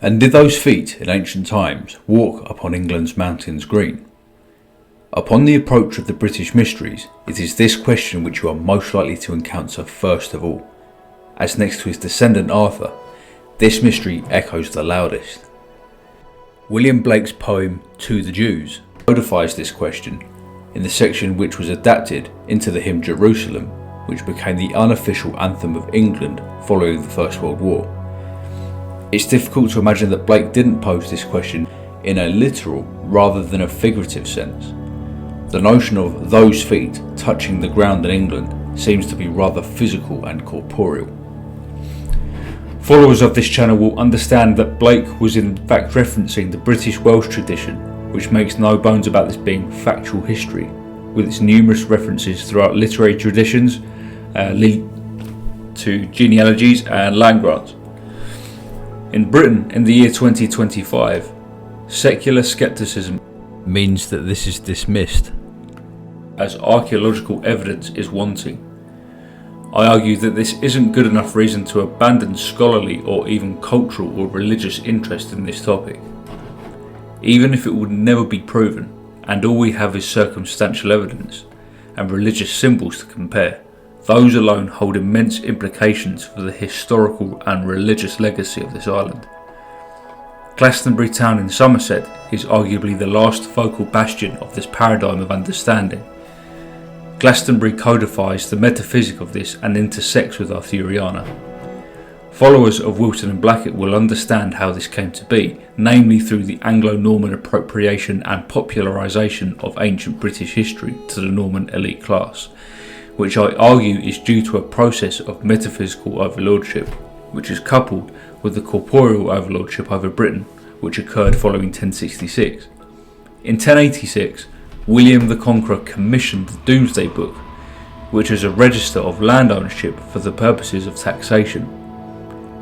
And did those feet in ancient times walk upon England's mountains green? Upon the approach of the British mysteries, it is this question which you are most likely to encounter first of all, as next to his descendant Arthur, this mystery echoes the loudest. William Blake's poem To the Jews codifies this question in the section which was adapted into the hymn Jerusalem, which became the unofficial anthem of England following the First World War. It's difficult to imagine that Blake didn't pose this question in a literal rather than a figurative sense. The notion of those feet touching the ground in England seems to be rather physical and corporeal. Followers of this channel will understand that Blake was in fact referencing the British Welsh tradition, which makes no bones about this being factual history, with its numerous references throughout literary traditions leading to genealogies and land grants. In Britain in the year 2025, secular skepticism means that this is dismissed as archaeological evidence is wanting. I argue that this isn't good enough reason to abandon scholarly or even cultural or religious interest in this topic. Even if it would never be proven, and all we have is circumstantial evidence and religious symbols to compare, those alone hold immense implications for the historical and religious legacy of this island. Glastonbury town in Somerset is arguably the last focal bastion of this paradigm of understanding. Glastonbury codifies the metaphysic of this and intersects with Arthuriana. Followers of Wilson and Blackett will understand how this came to be, namely through the Anglo-Norman appropriation and popularisation of ancient British history to the Norman elite class, which I argue is due to a process of metaphysical overlordship, which is coupled with the corporeal overlordship over Britain, which occurred following 1066. In 1086, William the Conqueror commissioned the Domesday Book, which is a register of land ownership for the purposes of taxation.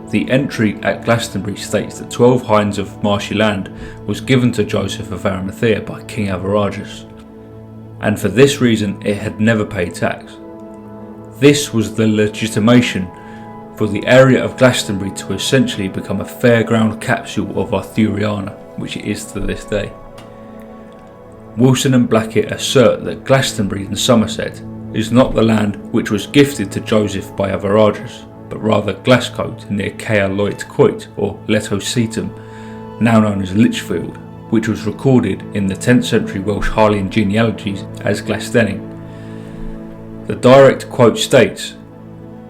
The entry at Glastonbury states that 12 hinds of marshy land was given to Joseph of Arimathea by King Arviragus, and for this reason it had never paid tax. This was the legitimation for the area of Glastonbury to essentially become a fairground capsule of Arthuriana, which it is to this day. Wilson and Blackett assert that Glastonbury in Somerset is not the land which was gifted to Joseph by Arviragus, but rather Glascote near Caer Loit Coit, or Leto Seatum, now known as Lichfield, which was recorded in the 10th century Welsh Harleian genealogies as Glasdenning. The direct quote states,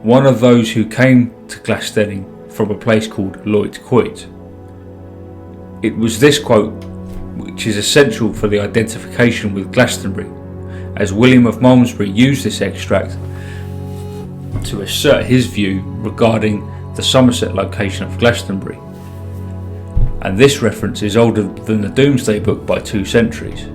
"One of those who came to Glasdenning from a place called Loit Coit." It was this quote which is essential for the identification with Glastonbury, as William of Malmesbury used this extract to assert his view regarding the Somerset location of Glastonbury, and this reference is older than the Domesday Book by 2 centuries.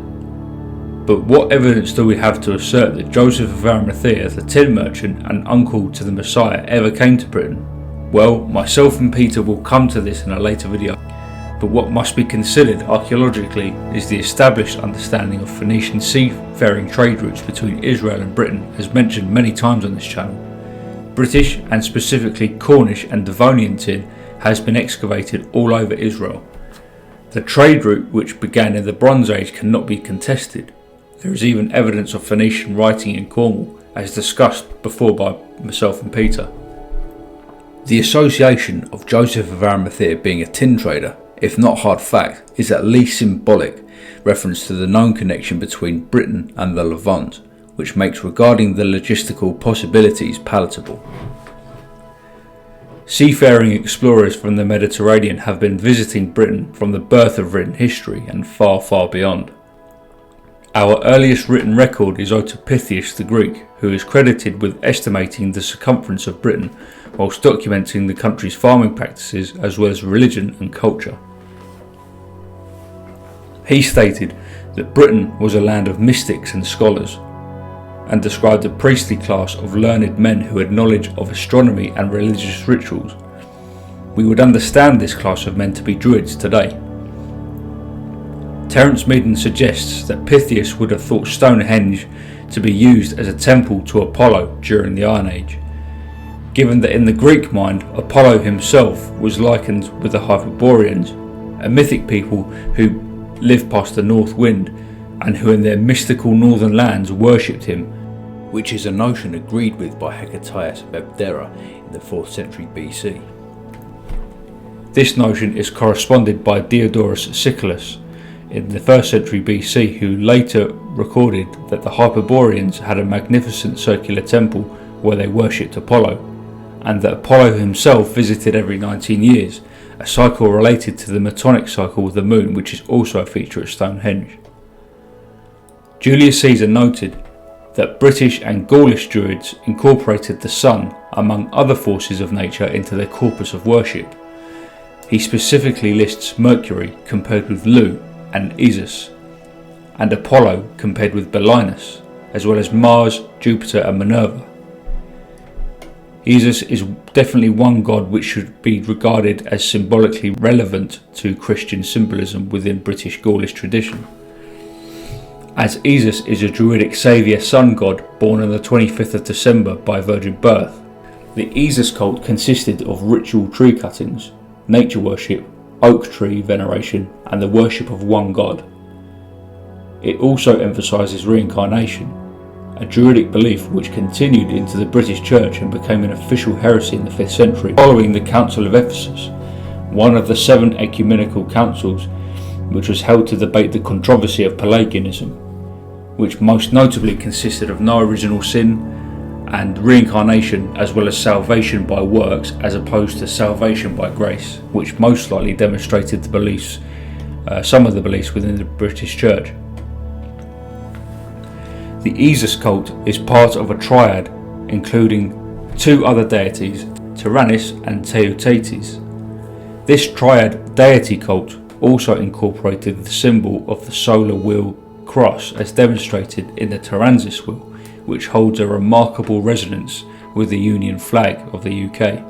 But what evidence do we have to assert that Joseph of Arimathea, the tin merchant and uncle to the Messiah, ever came to Britain? Well, myself and Peter will come to this in a later video, but what must be considered archaeologically is the established understanding of Phoenician seafaring trade routes between Israel and Britain, as mentioned many times on this channel. British and specifically Cornish and Devonian tin has been excavated all over Israel. The trade route which began in the Bronze Age cannot be contested. There is even evidence of Phoenician writing in Cornwall, as discussed before by myself and Peter. The association of Joseph of Arimathea being a tin trader, if not hard fact, is at least symbolic reference to the known connection between Britain and the Levant, which makes regarding the logistical possibilities palatable. Seafaring explorers from the Mediterranean have been visiting Britain from the birth of written history and far, far beyond. Our earliest written record is Otopithius the Greek, who is credited with estimating the circumference of Britain whilst documenting the country's farming practices as well as religion and culture. He stated that Britain was a land of mystics and scholars, and described a priestly class of learned men who had knowledge of astronomy and religious rituals. We would understand this class of men to be Druids today. Terence Meaden suggests that Pythias would have thought Stonehenge to be used as a temple to Apollo during the Iron Age. given that in the Greek mind, Apollo himself was likened with the Hyperboreans, a mythic people who lived past the north wind and who in their mystical northern lands worshipped him, which is a notion agreed with by Hecataeus of Abdera in the 4th century BC. This notion is corresponded by Diodorus Siculus in the 1st century BC, who later recorded that the Hyperboreans had a magnificent circular temple where they worshipped Apollo, and that Apollo himself visited every 19 years, a cycle related to the Metonic cycle of the moon, which is also a feature at Stonehenge. Julius Caesar noted that British and Gaulish Druids incorporated the sun, among other forces of nature, into their corpus of worship. He specifically lists Mercury compared with Lu and Isis, and Apollo compared with Belinus, as well as Mars, Jupiter and Minerva. Isis is definitely one god which should be regarded as symbolically relevant to Christian symbolism within British Gaulish tradition, as Isis is a Druidic saviour sun god born on the 25th of December by virgin birth. The Isis cult consisted of ritual tree cuttings, nature worship, oak tree veneration and the worship of one god. It also emphasises reincarnation, a Druidic belief which continued into the British Church and became an official heresy in the 5th century following the Council of Ephesus, one of the 7 ecumenical councils which was held to debate the controversy of Pelagianism, which most notably consisted of no original sin and reincarnation, as well as salvation by works as opposed to salvation by grace, which most likely demonstrated the beliefs, some of the beliefs within the British Church. The Isis cult is part of a triad including 2 other deities, Tyrannus and Teutates. This triad deity cult also incorporated the symbol of the solar wheel cross as demonstrated in the Tyrannus wheel, which holds a remarkable resonance with the Union flag of the UK.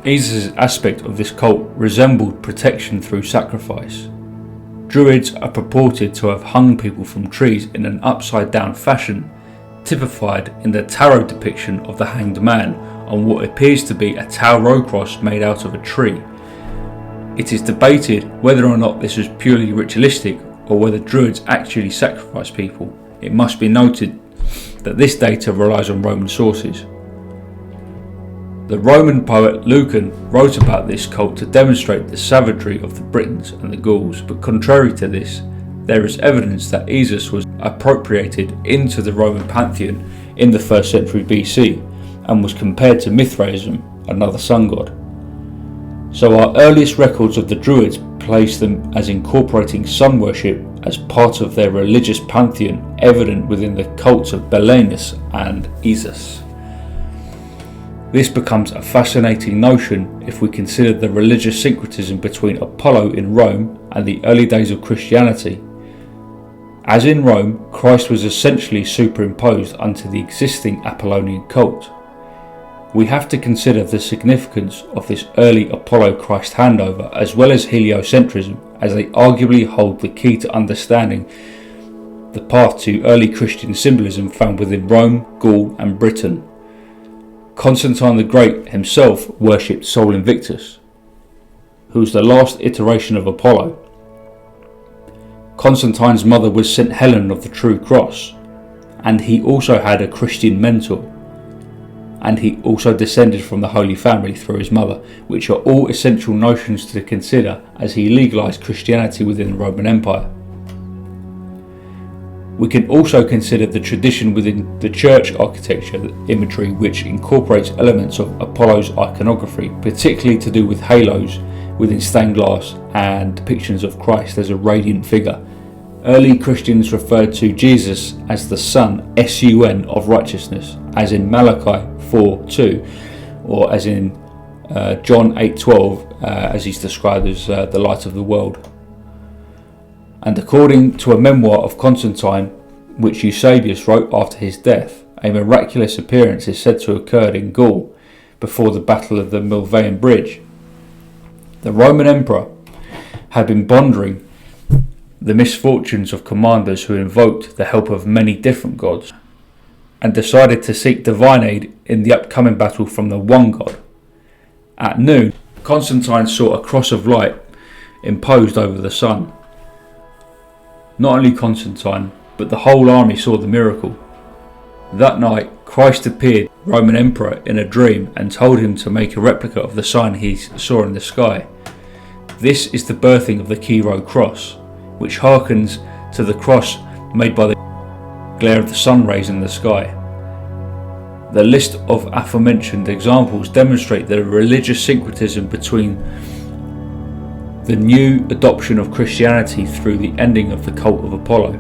Isis' aspect of this cult resembled protection through sacrifice. Druids are purported to have hung people from trees in an upside down fashion, typified in the tarot depiction of the hanged man on what appears to be a tarot cross made out of a tree. It is debated whether or not this was purely ritualistic or whether Druids actually sacrificed people. It must be noted that this data relies on Roman sources. The Roman poet Lucan wrote about this cult to demonstrate the savagery of the Britons and the Gauls, but contrary to this, there is evidence that Isis was appropriated into the Roman pantheon in the 1st century BC and was compared to Mithraism, another sun god. So our earliest records of the Druids place them as incorporating sun worship as part of their religious pantheon, evident within the cults of Belinus and Isis. This becomes a fascinating notion if we consider the religious syncretism between Apollo in Rome and the early days of Christianity. As in Rome, Christ was essentially superimposed onto the existing Apollonian cult. We have to consider the significance of this early Apollo-Christ handover as well as heliocentrism, as they arguably hold the key to understanding the path to early Christian symbolism found within Rome, Gaul and Britain. Constantine the Great himself worshipped Sol Invictus, who was the last iteration of Apollo. Constantine's mother was St. Helen of the True Cross, and he also had a Christian mentor. And he also descended from the Holy Family through his mother, which are all essential notions to consider as he legalised Christianity within the Roman Empire. We can also consider the tradition within the church architecture imagery which incorporates elements of Apollo's iconography, particularly to do with halos within stained glass and depictions of Christ as a radiant figure. Early Christians referred to Jesus as the Son, S-U-N, of righteousness, as in Malachi 4:2, or as in John 8:12, as he's described as the light of the world. And according to a memoir of Constantine, which Eusebius wrote after his death, a miraculous appearance is said to have occurred in Gaul before the Battle of the Milvian Bridge. The Roman Emperor had been pondering the misfortunes of commanders who invoked the help of many different gods. and decided to seek divine aid in the upcoming battle from the one god. At noon, Constantine saw a cross of light imposed over the sun. Not only Constantine, but the whole army saw the miracle. That night, Christ appeared, Roman Emperor, in a dream and told him to make a replica of the sign he saw in the sky. This is the birthing of the Chi-Rho cross, which harkens to the cross made by the glare of the sun rays in the sky. The list of aforementioned examples demonstrate the religious syncretism between the new adoption of Christianity through the ending of the cult of Apollo.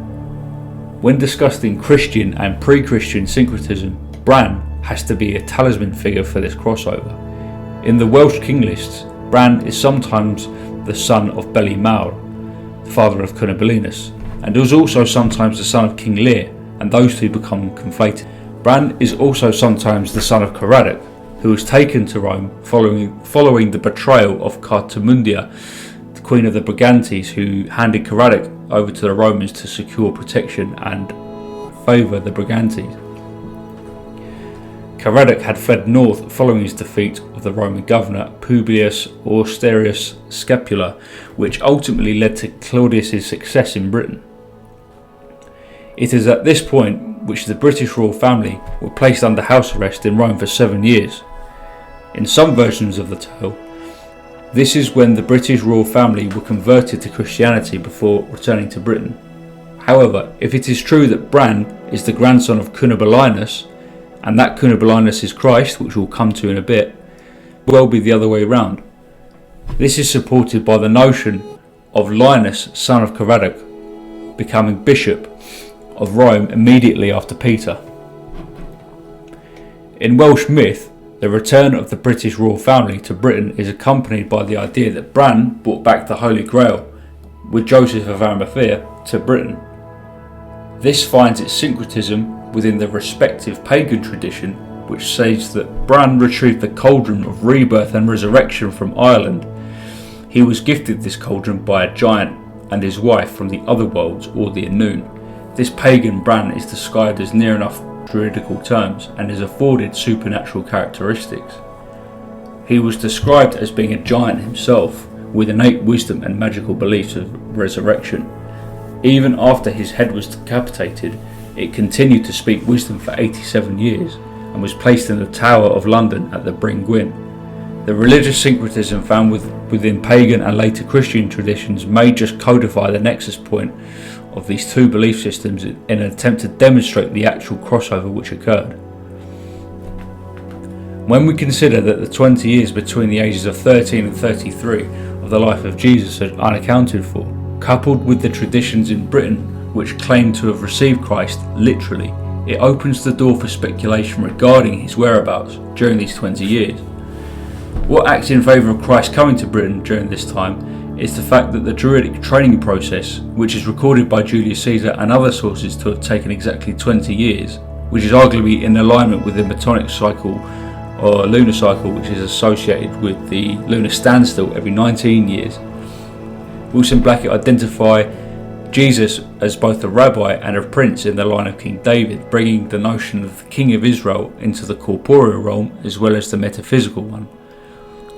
When discussing Christian and pre-Christian syncretism, Bran has to be a talisman figure for this crossover. In the Welsh king lists, Bran is sometimes the son of Beli Mawr, the father of Cunobelinus, and is also sometimes the son of King Lear, and those two become conflated. Bran is also sometimes the son of Caradoc, who was taken to Rome following the betrayal of Cartamundia, the queen of the Brigantes, who handed Caradoc over to the Romans to secure protection and favour the Brigantes. Caradoc had fled north following his defeat of the Roman governor Publius Austerius Scapula, which ultimately led to Claudius's success in Britain. It is at this point which the British royal family were placed under house arrest in Rome for 7 years. In some versions of the tale, this is when the British royal family were converted to Christianity before returning to Britain. However, if it is true that Bran is the grandson of Cunobelinus, and that Cunobelinus is Christ, which we'll come to in a bit, it will well be the other way round. This is supported by the notion of Linus, son of Caradoc, becoming bishop of Rome immediately after Peter. In Welsh myth, the return of the British royal family to Britain is accompanied by the idea that Bran brought back the Holy Grail with Joseph of Arimathea to Britain. This finds its syncretism within the respective pagan tradition, which says that Bran retrieved the cauldron of rebirth and resurrection from Ireland. He was gifted this cauldron by a giant and his wife from the other worlds, or the Annwn. This pagan Bran is described as near enough Druidical terms and is afforded supernatural characteristics. He was described as being a giant himself, with innate wisdom and magical beliefs of resurrection. Even after his head was decapitated, it continued to speak wisdom for 87 years and was placed in the Tower of London at the Bryn Gwyn. The religious syncretism found within pagan and later Christian traditions may just codify the nexus point of these two belief systems in an attempt to demonstrate the actual crossover which occurred. When we consider that the 20 years between the ages of 13 and 33 of the life of Jesus are unaccounted for, coupled with the traditions in Britain which claim to have received Christ literally, it opens the door for speculation regarding his whereabouts during these 20 years. What acts in favour of Christ coming to Britain during this time is the fact that the Druidic training process, which is recorded by Julius Caesar and other sources to have taken exactly 20 years, which is arguably in alignment with the Metonic cycle or lunar cycle, which is associated with the lunar standstill every 19 years. Wilson Blackett identify Jesus as both a rabbi and a prince in the line of King David, bringing the notion of the King of Israel into the corporeal realm as well as the metaphysical one.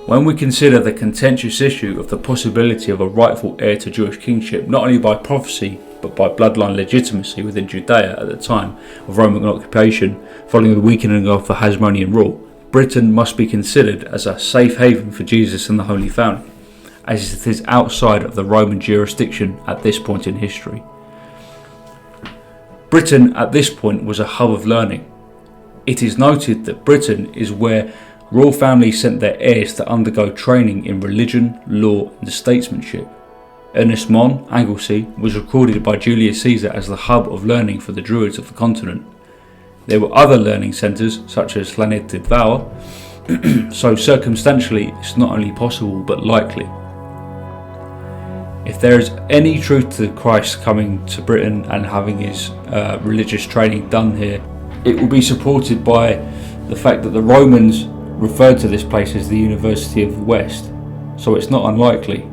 When we consider the contentious issue of the possibility of a rightful heir to Jewish kingship, not only by prophecy but by bloodline legitimacy within Judea at the time of Roman occupation following the weakening of the Hasmonean rule, Britain must be considered as a safe haven for Jesus and the Holy Family, as it is outside of the Roman jurisdiction at this point in history. Britain at this point was a hub of learning. It is noted that Britain is where royal families sent their heirs to undergo training in religion, law and statesmanship. Ernest Mon, Anglesey, was recorded by Julius Caesar as the hub of learning for the Druids of the continent. There were other learning centres such as Llanidvawr, so circumstantially it's not only possible but likely. If there is any truth to Christ coming to Britain and having his religious training done here, it will be supported by the fact that the Romans referred to this place as the University of the West, so it's not unlikely.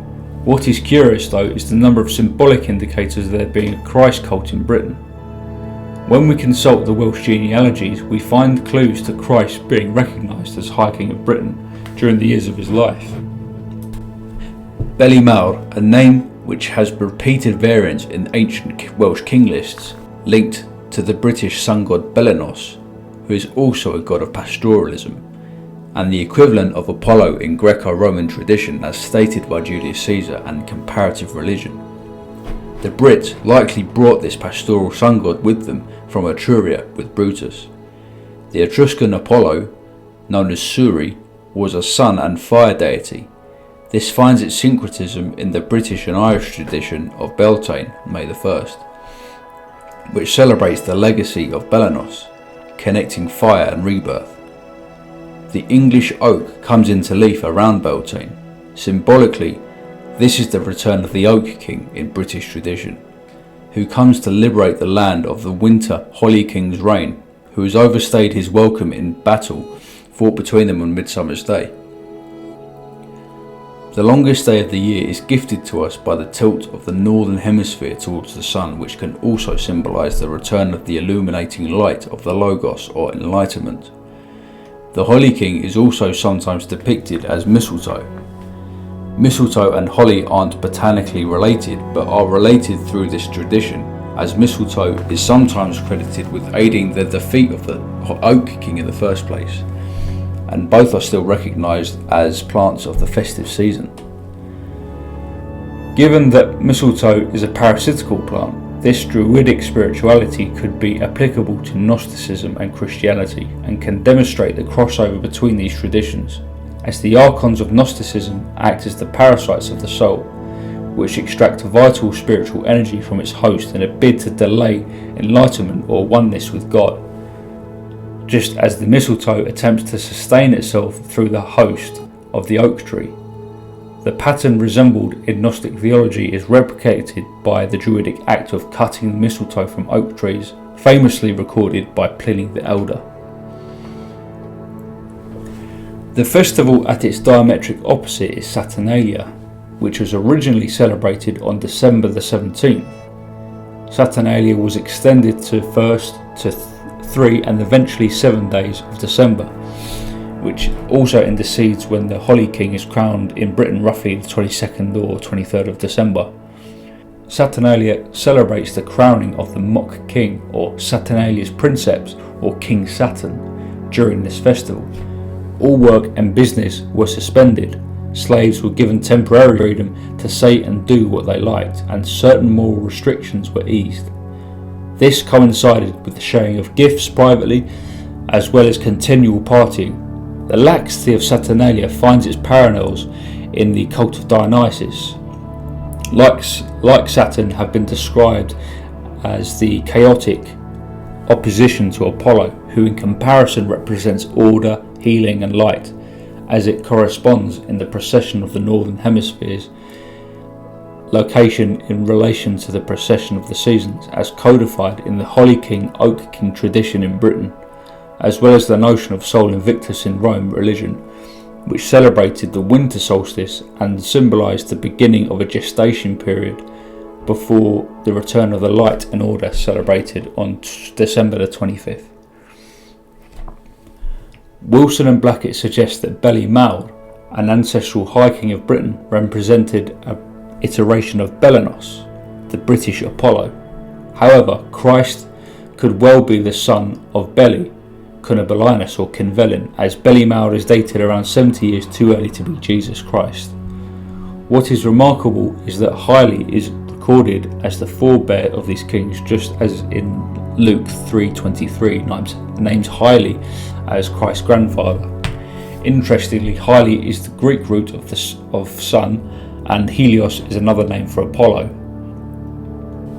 What is curious though is the number of symbolic indicators of there being a Christ cult in Britain. When we consult the Welsh genealogies, we find clues to Christ being recognised as High King of Britain during the years of his life. Beli Mawr, a name which has repeated variants in ancient Welsh king lists, linked to the British sun god Belenos, who is also a god of pastoralism, and the equivalent of Apollo in Greco-Roman tradition as stated by Julius Caesar and comparative religion. The Brits likely brought this pastoral sun god with them from Etruria with Brutus. The Etruscan Apollo, known as Suri, was a sun and fire deity. This finds its syncretism in the British and Irish tradition of Beltane, May the 1st, which celebrates the legacy of Belenos, connecting fire and rebirth. The English oak comes into leaf around Beltane. Symbolically, this is the return of the Oak King in British tradition, who comes to liberate the land of the winter Holly King's reign, who has overstayed his welcome in battle fought between them on Midsummer's Day. The longest day of the year is gifted to us by the tilt of the northern hemisphere towards the sun, which can also symbolise the return of the illuminating light of the Logos or enlightenment. The Holly King is also sometimes depicted as mistletoe. Mistletoe and holly aren't botanically related, but are related through this tradition, as mistletoe is sometimes credited with aiding the defeat of the Oak King in the first place, and both are still recognised as plants of the festive season. Given that mistletoe is a parasitical plant, this Druidic spirituality could be applicable to Gnosticism and Christianity, and can demonstrate the crossover between these traditions, as the archons of Gnosticism act as the parasites of the soul, which extract vital spiritual energy from its host in a bid to delay enlightenment or oneness with God, just as the mistletoe attempts to sustain itself through the host of the oak tree. The pattern resembled in Gnostic theology is replicated by the Druidic act of cutting the mistletoe from oak trees, famously recorded by Pliny the Elder. The festival at its diametric opposite is Saturnalia, which was originally celebrated on December the 17th. Saturnalia was extended to 1st to 3 and eventually 7 days of December, which also intercedes when the Holly King is crowned in Britain roughly the 22nd or 23rd of December. Saturnalia celebrates the crowning of the mock king or Saturnalia's princeps or King Saturn during this festival. All work and business were suspended, slaves were given temporary freedom to say and do what they liked, and certain moral restrictions were eased. This coincided with the sharing of gifts privately, as well as continual partying. The laxity of Saturnalia finds its parallels in the cult of Dionysus. Like Saturn, have been described as the chaotic opposition to Apollo, who in comparison represents order, healing and light, as it corresponds in the precession of the northern hemisphere's location in relation to the precession of the seasons, as codified in the Holly King Oak King tradition in Britain, as well as the notion of Sol Invictus in Rome religion, which celebrated the winter solstice and symbolised the beginning of a gestation period before the return of the light and order celebrated on December the 25th. Wilson and Blackett suggest that Beli Mawr, an ancestral High King of Britain, represented an iteration of Belenos, the British Apollo. However, Christ could well be the son of Beli, Cunobelinus or Cinvelin, as Beli Mawr is dated around 70 years too early to be Jesus Christ. What is remarkable is that Haile is recorded as the forebear of these kings, just as in Luke 3:23 names Haile as Christ's grandfather. Interestingly, Haile is the Greek root of sun, and Helios is another name for Apollo.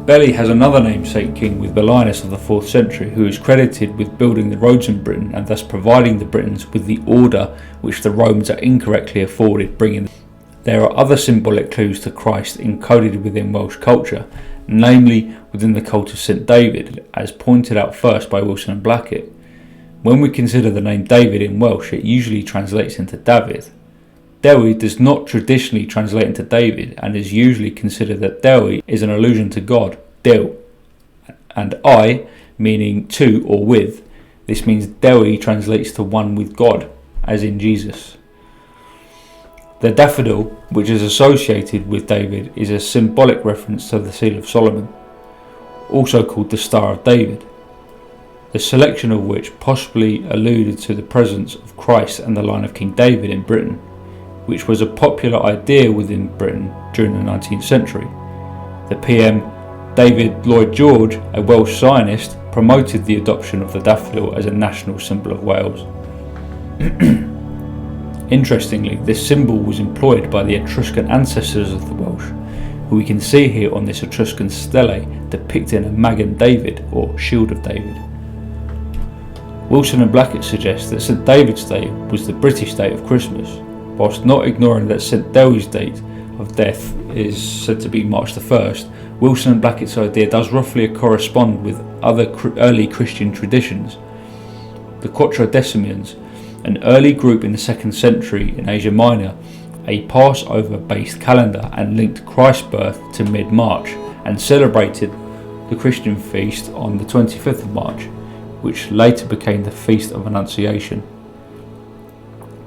Beli has another namesake king with Belinus of the 4th century, who is credited with building the roads in Britain and thus providing the Britons with the order which the Romans are incorrectly afforded bringing. There are other symbolic clues to Christ encoded within Welsh culture, namely within the cult of St David, as pointed out first by Wilson and Blackett. When we consider the name David in Welsh, it usually translates into David. Dewi does not traditionally translate into David, and is usually considered that Dewi is an allusion to God, Dew, and I meaning to or with. This means Dewi translates to one with God, as in Jesus. The daffodil, which is associated with David, is a symbolic reference to the Seal of Solomon, also called the Star of David, the selection of which possibly alluded to the presence of Christ and the line of King David in Britain, which was a popular idea within Britain during the 19th century. The PM David Lloyd George, a Welsh Zionist, promoted the adoption of the daffodil as a national symbol of Wales. Interestingly, this symbol was employed by the Etruscan ancestors of the Welsh, who we can see here on this Etruscan stele depicting a Magen David or Shield of David. Wilson and Blackett suggest that St David's Day was the British date of Christmas, whilst not ignoring that St Dewi's date of death is said to be March the 1st. Wilson and Blackett's idea does roughly correspond with other early Christian traditions. The Quatrodecimians, an early group in the 2nd century in Asia Minor, a Passover-based calendar, and linked Christ's birth to mid-March, and celebrated the Christian feast on the 25th of March, which later became the Feast of Annunciation,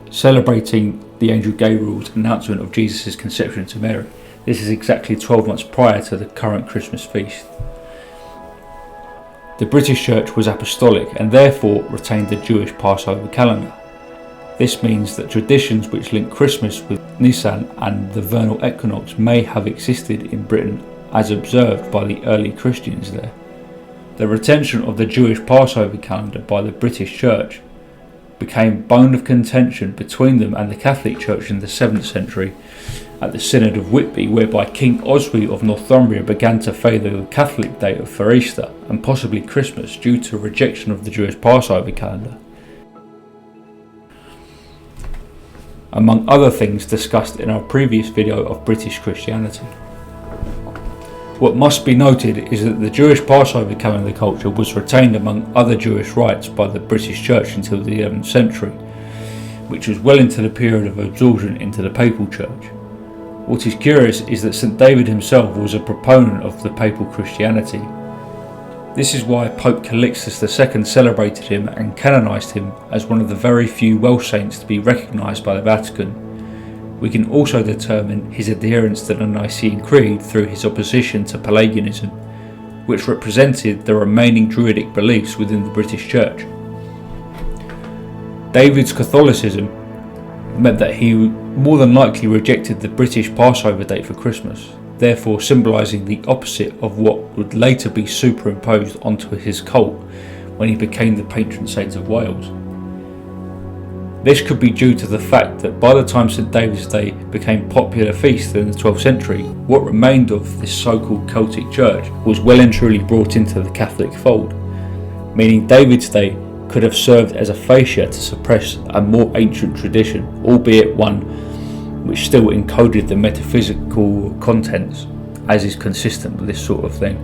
celebrating the angel Gabriel's announcement of Jesus' conception to Mary. This is exactly 12 months prior to the current Christmas feast. The British Church was apostolic and therefore retained the Jewish Passover calendar. This means that traditions which link Christmas with Nisan and the vernal equinox may have existed in Britain as observed by the early Christians there. The retention of the Jewish Passover calendar by the British Church became bone of contention between them and the Catholic Church in the 7th century at the Synod of Whitby, whereby King Oswy of Northumbria began to favour the Catholic date for Easter and possibly Christmas due to rejection of the Jewish Passover calendar, among other things discussed in our previous video of British Christianity. What must be noted is that the Jewish Passover calendar culture was retained among other Jewish rites by the British Church until the 11th century, which was well into the period of absorption into the Papal Church. What is curious is that St David himself was a proponent of the Papal Christianity. This is why Pope Calixtus II celebrated him and canonised him as one of the very few Welsh saints to be recognised by the Vatican. We can also determine his adherence to the Nicene Creed through his opposition to Pelagianism, which represented the remaining Druidic beliefs within the British Church. David's Catholicism meant that he more than likely rejected the British Passover date for Christmas, therefore symbolising the opposite of what would later be superimposed onto his cult when he became the patron saint of Wales. This could be due to the fact that by the time St David's Day became a popular feast in the 12th century, what remained of this so-called Celtic church was well and truly brought into the Catholic fold, meaning David's Day could have served as a fascia to suppress a more ancient tradition, albeit one which still encoded the metaphysical contents, as is consistent with this sort of thing.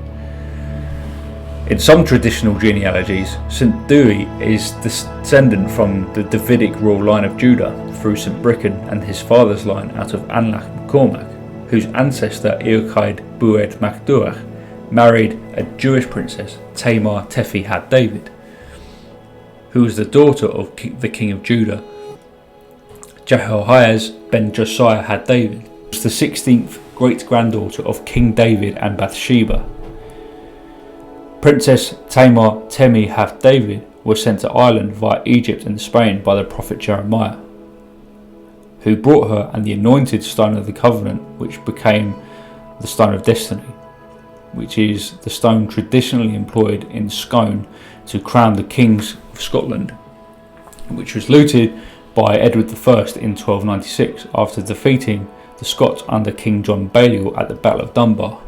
In some traditional genealogies, St Dewi is descendant from the Davidic royal line of Judah through St Brican and his father's line out of Anlach MacCormac, whose ancestor Eochaid Bued MacDuach married a Jewish princess, Tamar Tefi had David, who was the daughter of the king of Judah, Jehoahaz ben Josiah had David, was the 16th great-granddaughter of King David and Bathsheba. Princess Tamar Temi Hath David was sent to Ireland via Egypt and Spain by the prophet Jeremiah, who brought her and the anointed stone of the covenant, which became the stone of destiny, which is the stone traditionally employed in Scone to crown the kings of Scotland, which was looted by Edward I in 1296 after defeating the Scots under King John Balliol at the Battle of Dunbar.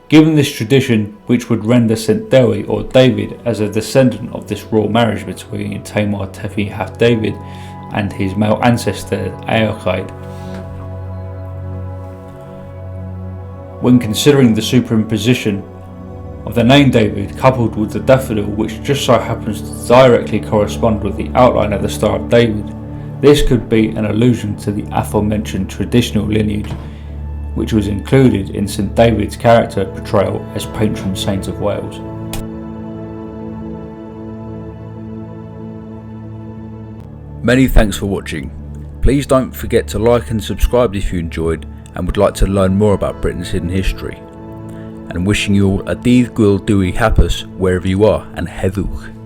Given this tradition, which would render St Dewi or David as a descendant of this royal marriage between Tamar Tefi Hath David and his male ancestor Eochaid, when considering the superimposition of the name David coupled with the daffodil, which just so happens to directly correspond with the outline of the Star of David, this could be an allusion to the aforementioned traditional lineage, which was included in St David's character portrayal as patron saint of Wales. Many thanks for watching. Please don't forget to like and subscribe if you enjoyed and would like to learn more about Britain's hidden history. And wishing you all a dydd Gwyl Dewi hapus wherever you are, and heddwch.